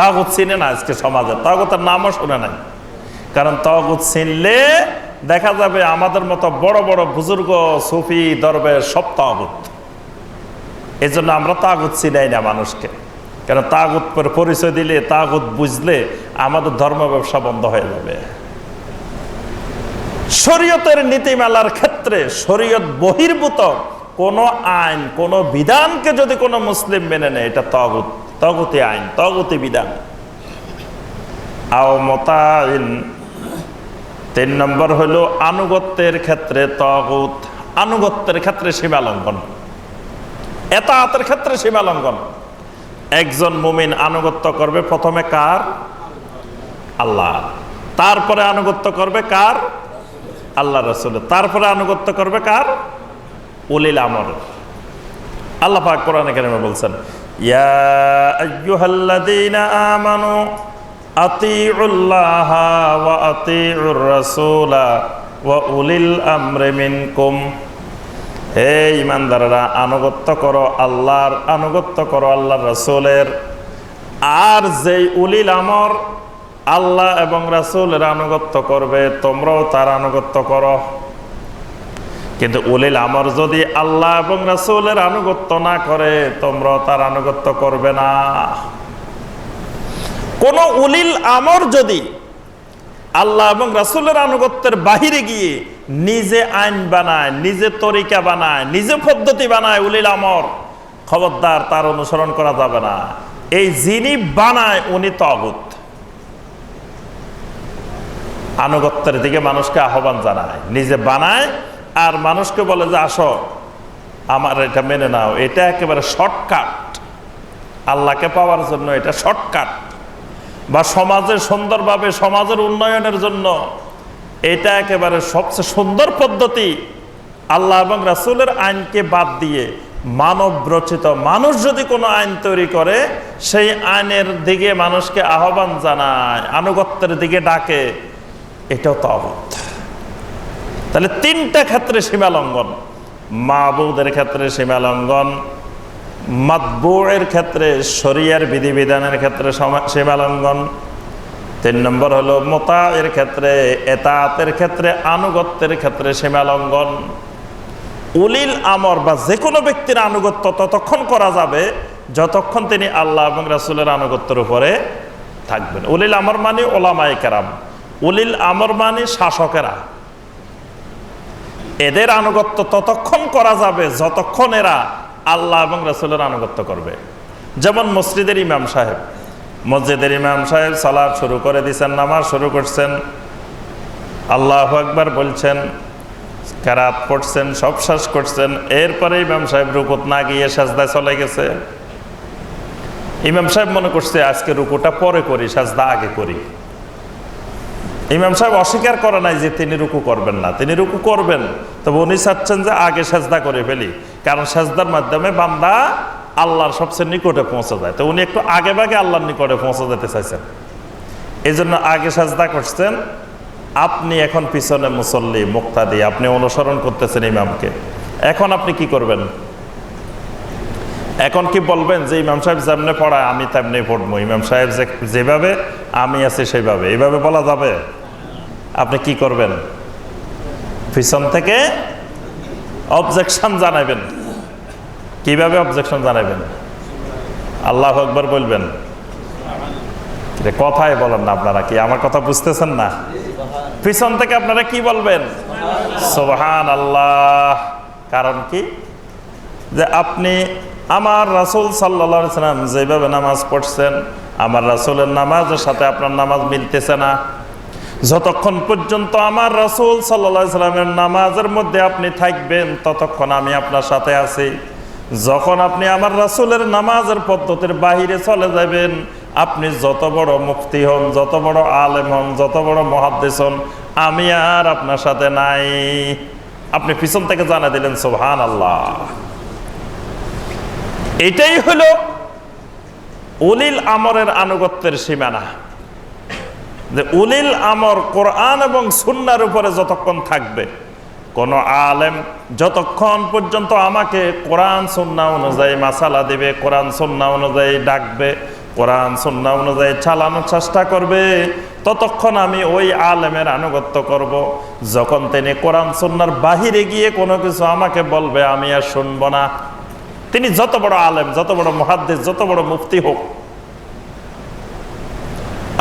তাগুত চিনে না আজকে সমাজে, তাগুতের নামও শুনে নাই। কারণ তাগুত চিনলে দেখা যাবে আমাদের মতো বড় বড় বুজুর্গ সুফি দরবেশ সব তাগুত। এই জন্য আমরা তাগুত চিনাই না মানুষকে। কারণ তাগুত পরিচয় দিলে, তাগুত বুঝলে আমাদের ধর্ম ব্যবসা বন্ধ হয়ে যাবে। শরীয়তের নীতিমালার ক্ষেত্রে শরীয়ত বহির্ভূত কোন আইন, কোন বিধানকে যদি কোনো মুসলিম মেনে নেয়, এটা তাগুত, তাগুতি আইন, তাগুতি বিধান। আও মুতাইন, 3 নম্বর হলো আনুগত্যের ক্ষেত্রে তাগুত। আনুগত্যের ক্ষেত্রে সীমা লঙ্ঘন, এতাআতের ক্ষেত্রে সীমা লঙ্ঘন। একজন মুমিন আনুগত্য করবে প্রথমে কার? আল্লাহ। তারপরে আনুগত্য করবে কার? আল্লাহ রাসূলের। তারপরে আনুগত্য করবে কার? উলিল আমর। আল্লাহ পাক কোরআনে কারিমে বলছেন, ইয়া আইয়ুহাল্লাযীনা আমানু আতিউল্লাহা ওয়া আতিউর রাসূলা ওয়া উলিল আমরি মিনকুম। হে ঈমানদাররা, আনুগত্য করো আল্লাহর, আনুগত্য করো আল্লাহর রাসূলের। আর যেই উলিল আমর আল্লাহ এবং রাসূলের আনুগত্য করবে, তোমরাও তার আনুগত্য করো। কিন্তু উলিল আমর যদি আল্লাহ এবং রাসূলের আনুগত্য না করে, তোমরাও তার আনুগত্য করবে না। কোন উলিল আমর যদি আল্লাহ এবং রাসূলের আনুগত্যের বাহিরে গিয়ে নিজে আইন বানায়, নিজে তরিকা বানায়, নিজে পদ্ধতি বানায়, উলিল আমর, খবরদার, তার অনুসরণ করা যাবে না। এই যিনি বানায় উনি তাগুত। আনুগত্যের দিকে মানুষকে আহ্বান জানায়, নিজে বানায় আর মানুষকে বলে যে আসো আমার এটা মেনে নাও। এটা একেবারে শর্টকাট, আল্লাহকে পাওয়ার জন্য এটা শর্টকাট, বা সমাজের সুন্দরভাবে সমাজের উন্নয়নের জন্য এটা একেবারে সবচেয়ে সুন্দর পদ্ধতি। আল্লাহ এবং রাসূলের আইনকে বাদ দিয়ে মানব রচিত মানুষ যদি কোনো আইন তৈরি করে, সেই আইনের দিকে মানুষকে আহ্বান জানায়, আনুগত্যের দিকে ডাকে, এটাও তাগুত। তাহলে 3টা ক্ষেত্রে সীমা লঙ্ঘন: মাবুদের ক্ষেত্রে সীমা লঙ্ঘন, মাতবুয়ের ক্ষেত্রে, শরিয়ার বিধিবিধানের ক্ষেত্রে সীমা লঙ্ঘন। 3 নম্বর হলো মুতায়ের ক্ষেত্রে, এতাআতের ক্ষেত্রে, আনুগত্যের ক্ষেত্রে সীমা লঙ্ঘন। উলিল আমর বা যে কোনো ব্যক্তির আনুগত্য ততক্ষণ করা যাবে যতক্ষণ তিনি আল্লাহ এবং রাসূলের আনুগত্যের উপরে থাকবেন। উলিল আমর মানে ওলামায়ে কেরাম, উলিল আমর মানে শাসকেরা। এদের আনুগত্য ততক্ষণ করা যাবে যতক্ষণ এরা আল্লাহ এবং রাসূলের আনুগত্য করবে। যেমন মসজিদের ইমাম সাহেব, মসজিদের ইমাম সাহেব সালাত শুরু করে দিয়েছেন, নামাজ শুরু করছেন, আল্লাহু আকবার বলছেন, কেরাত পড়ছেন, সব শেষ করছেন, এরপরে ইমাম সাহেব রুকুত না গিয়ে সাজদায় চলে গেছে। ইমাম সাহেব মনে করছে আজকে রুকুটা পরে করি, সাজদা আগে করি। ইমাম সাহেব অস্বীকার করে নাই যে তিনি রুকু করবেন না, তিনি রুকু করবেন, তবে উনি চাচ্ছেন যে আগে সাজদা করে ফেলি, কারণ সাজদার মাধ্যমে বান্দা আল্লাহর সবচেয়ে নিকটে পৌঁছে যায়। তো উনি একটু আগে ভাগে আল্লাহর নিকটে পৌঁছে যেতে চাইছেন, এই জন্য আগে সাজদা করছেন। আপনি এখন পিছনে মুসল্লি, মুক্তাদি, আপনি অনুসরণ করতেছেন ইমামকে। এখন আপনি কি করবেন? এখন কি বলবেন যে ইমাম সাহেব যেমনে পড়ায় আমি তেমনি পড়বো, ইমাম সাহেব যেভাবে আমি আছি সেইভাবে, এইভাবে বলা যাবে? আপনি কি করবেন? পিছন থেকে অবজেকশন জানাবেন। কিভাবে অবজেকশন জানাবেন? আল্লাহু আকবার বলবেন। কথাই বলেন না আপনারা, কি আমার কথা বুঝতেছেন না? পিছন থেকে আপনারা কি বলবেন? সুবহানাল্লাহ। কারণ কি? যে আপনি আমার রাসূল সাল্লাল্লাহু আলাইহি সাল্লাম যেভাবে নামাজ পড়ছেন, আমার রাসূলের নামাজের সাথে আপনার নামাজ মিলতেছে না। যতক্ষণ পর্যন্ত আমার রাসূল সাল্লাল্লাহু আলাইহি সাল্লামের নামাজের মধ্যে আপনি থাকবেন, ততক্ষণ আমি আপনার সাথে আছি। যখন আপনি আমার রাসূলের নামাজের পদ্ধতির বাহিরে চলে যাবেন, আপনি যত বড় মুফতি হন, যত বড় আলেম হন, যত বড় মুহাদ্দিস হন, আমি আর আপনার সাথে নাই। আপনি পিছন থেকে জানা দিলেন সুবহানাল্লাহ। এটাই হলো উলিল আমরের আনুগত্যের সীমানা। যে উলিল আমর কোরআন এবং সুন্নাহর উপরে যতক্ষণ থাকবে, কোন আলেম যতক্ষণ পর্যন্ত আমাকে কোরআন সুন্নাহ অনুযায়ী মাসালা দিবে, কোরআন সুন্নাহ অনুযায়ী ডাকবে, কোরআন সুন্নাহ অনুযায়ী চালানোর চেষ্টা করবে, ততক্ষণ আমি ওই আলেমের আনুগত্য করব। যখন তিনি কোরআন সুন্নাহর বাহিরে গিয়ে কোনো কিছু আমাকে বলবে, আমি আর শুনবো না। তিনি যত বড় আলেম, যত বড় মুহাদ্দিস, যত বড় মুফতি হোক।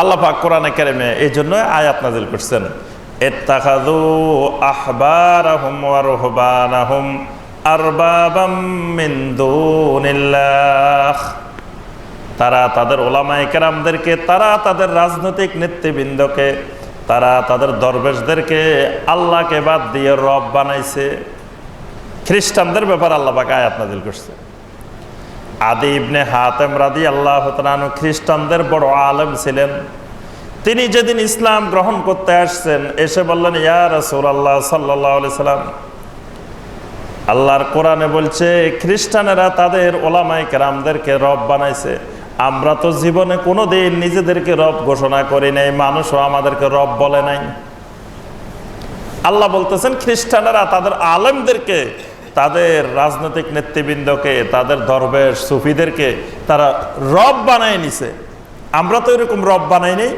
আল্লাহ পাক কোরআনে কারিমে এই জন্য আয়াত নাযিল করছেন, ইত্তাখাযু আহবারাহুম ওয়া রুহবানাহুম আরবাবাম মিন দুনিল্লাহ। তারা তাদের ওলামায়ে কেরামদেরকে, তারা তাদের রাজনৈতিক নেতৃবৃন্দকে, তারা তাদের দরবেশদেরকে আল্লাহকে বাদ দিয়ে রব বানাইছে। খ্রিস্টানদের ব্যাপারে আল্লাহ পাক আয়াত নাযিল করছে। আদি ইবনে হাতেম রাদিয়াল্লাহু তাআলা আনহু খ্রিস্টানদের বড় আলেম ছিলেন। তিনি যেদিন ইসলাম গ্রহণ করতে আসছেন, এসে বললেন, ইয়া রাসূলুল্লাহ সাল্লাল্লাহু আলাইহি সাল্লাম, আল্লাহর কোরআনে বলছে খ্রিস্টানেরা তাদের ওলামায়ে কেরামদেরকে রব বানাইছে। আমরা তো জীবনে কোনোদিন নিজেদেরকে রব ঘোষণা করি নাই, মানুষও আমাদেরকে রব বলে নাই। আল্লাহ বলতেছেন খ্রিস্টানেরা তাদের আলেমদেরকে, তাদের রাজনৈতিক নেতৃবৃন্দকে, তাদের দরবেশ সুফিদেরকে তারা রব বানায় নিছে। আমরা তো এরকম রব বানাই নেই।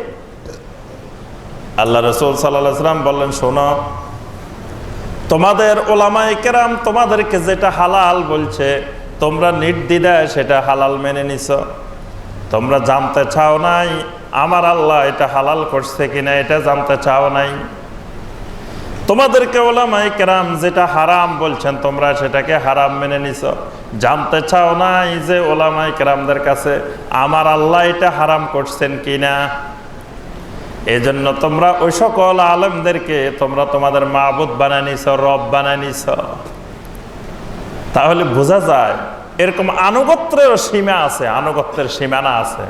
আল্লাহ রাসূল সাল্লাল্লাহু আলাইহি ওয়াসাল্লাম বললেন, শোনো, তোমাদের ওলামায়ে কেরাম তোমাদেরকে যেটা হালাল বলছে, তোমরা নির্দ্বিধায় সেটা হালাল মেনে নিছো। তোমরা জানতে চাও নাই আমার আল্লাহ এটা হালাল করছে কিনা, এটা জানতে চাও নাই। তোমাদেরকে ওলামায়ে কেরাম যেটা হারাম বলছেন, তোমরা সেটাকে হারাম মেনে নিছো। জানতে চাও নাই যে ওলামায়ে কেরামদের কাছে আমার আল্লাহ এটা হারাম করছেন কিনা। এজন্য তোমরা ওই সকল আলেমদেরকে তোমরা তোমাদের মাবুদ বানায় নিছো, রব বানায় নিছো। তাহলে বোঝা যায় এরকম আনুগত্যের সীমা আছে, আনুগত্যের সীমানা আছে।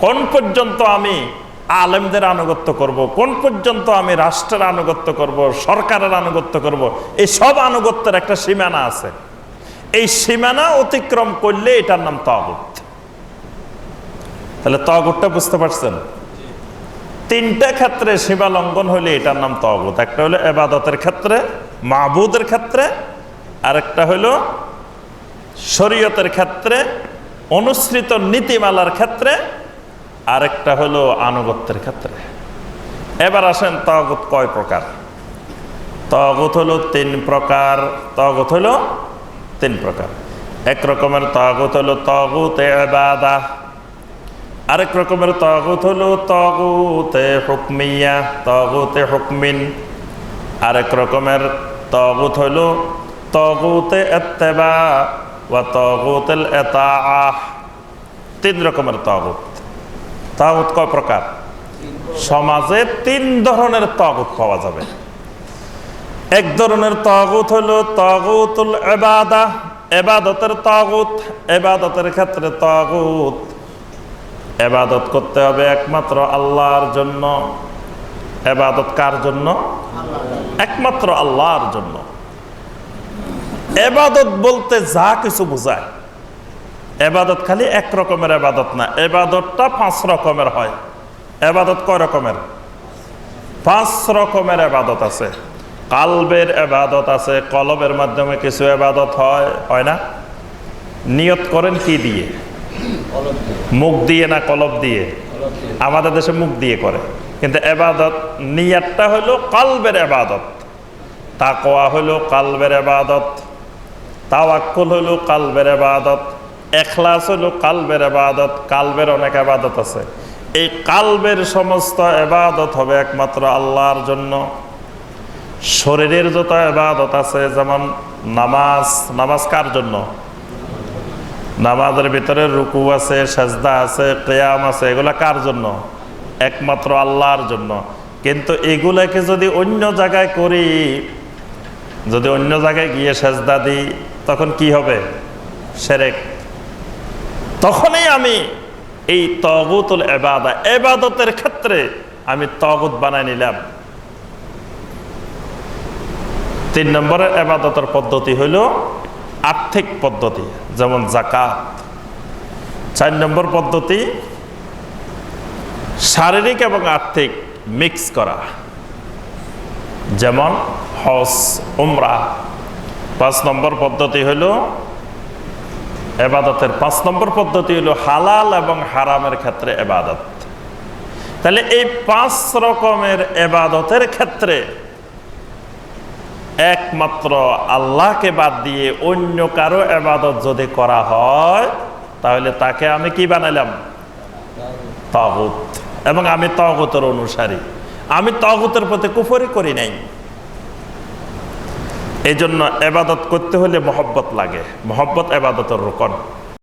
কোন পর্যন্ত আমি আলেমদের আনুগত্য করব, কোন পর্যন্ত আমি রাষ্ট্রের আনুগত্য করব, সরকারের আনুগত্য করব, এই সব আনুগত্যের একটা সীমানা আছে। এই সীমানা অতিক্রম করলে এটার নাম তাগুত। তাহলে তাগুতটা বুঝতে পারছেন? তিনটা ক্ষেত্রে সীমা লঙ্ঘন হলে এটার নাম তাগুত। একটা হলো ইবাদতের ক্ষেত্রে, মাবুদের ক্ষেত্রে, আরেকটা হলো শরীয়তের ক্ষেত্রে, অনুসৃত নীতিমালার ক্ষেত্রে, আরেকটা হলো আনুগত্যের ক্ষেত্রে। এবার আসেন তাগুত কয় প্রকার? তাগুত হলো তিন প্রকার। তাগুত হলো তিন প্রকার। এক রকমের তাগুত হলো তাগুতে ইবাদাহ, আরেক রকমের তাগুত হলো তাগুতে হুকমিয়া, তাগুতে হুকমিন, আরেক রকমের তাগুত হলো তাগুতে ইত্তিবা ওয়া তাগুতুল ইতাআহ। তিন রকমের তাগুত। তাগুত কয় প্রকার? সমাজে তিন ধরনের তাগুত পাওয়া যাবে। এক ধরনের তাগুত হলো তাগুতুল ইবাদাহ, ইবাদতের তাগুত। ইবাদতের ক্ষেত্রে তাগুত, ইবাদত করতে হবে একমাত্র আল্লাহর জন্য। ইবাদত কার জন্য? একমাত্র আল্লাহর জন্য। ইবাদত বলতে যা কিছু বোঝায়, ইবাদত খালি এক রকমের ইবাদত না, ইবাদতটা পাঁচ রকমের হয়। ইবাদত কয় রকমের? পাঁচ রকমের ইবাদত আছে। কালবের ইবাদত আছে, কলবের মাধ্যমে কিছু ইবাদত হয়, হয় না? নিয়ত করেন কি দিয়ে? মুখ দিয়ে না কলব দিয়ে? আমাদের দেশে মুখ দিয়ে করে, কিন্তু ইবাদত নিয়তটা হলো কালবের ইবাদত। তাকওয়া হলো কালবের ইবাদত, তাওয়াক্কুল হলো কালবের ইবাদত, ইখলাস হলো কালবের ইবাদত। কালবের অনেক ইবাদত আছে। এই কালবের সমস্ত ইবাদত হবে একমাত্র আল্লাহর জন্য। শরীরের যত ইবাদত আছে, যেমন নামাজ, নামাজ কার জন্য? নামাজের ভিতরে রুকু আছে, সাজদা আছে, কিয়াম আছে, এগুলা কার জন্য? একমাত্র আল্লাহর জন্য। কিন্তু এগুলাকে যদি অন্য জায়গায় করি, যদি অন্য জায়গায় গিয়ে সাজদা দিই, তখন কি হবে? শিরক। তখনই আমি এই তাগুতুল ইবাদা, ইবাদতের ক্ষেত্রে আমি তাগুত বানাই নিলাম। তিন নম্বরের ইবাদতের পদ্ধতি হলো আর্থিক পদ্ধতি, যেমন যাকাত। চার নম্বর পদ্ধতি শারীরিক এবং আর্থিক মিক্স করা, যেমন হজ, উমরা। পাঁচ নম্বর পদ্ধতি হলো এবাদতের 5 নম্বর পদ্ধতি হলো হালাল এবং হারামের ক্ষেত্রে এবাদত। তাহলে এই 5 রকমের এবাদতের ক্ষেত্রে একমাত্র আল্লাহকে বাদ দিয়ে অন্য কারো এবাদত যদি করা হয় তাহলে তাকে আমি কি বানাইলাম? তাগুত। এবং আমি তাগুতের অনুসারী, আমি তাগুতের প্রতি কুফরি করি নাই। এই জন্য এবাদত করতে হলে মহব্বত লাগে। মহব্বত এবাদতের রুকন।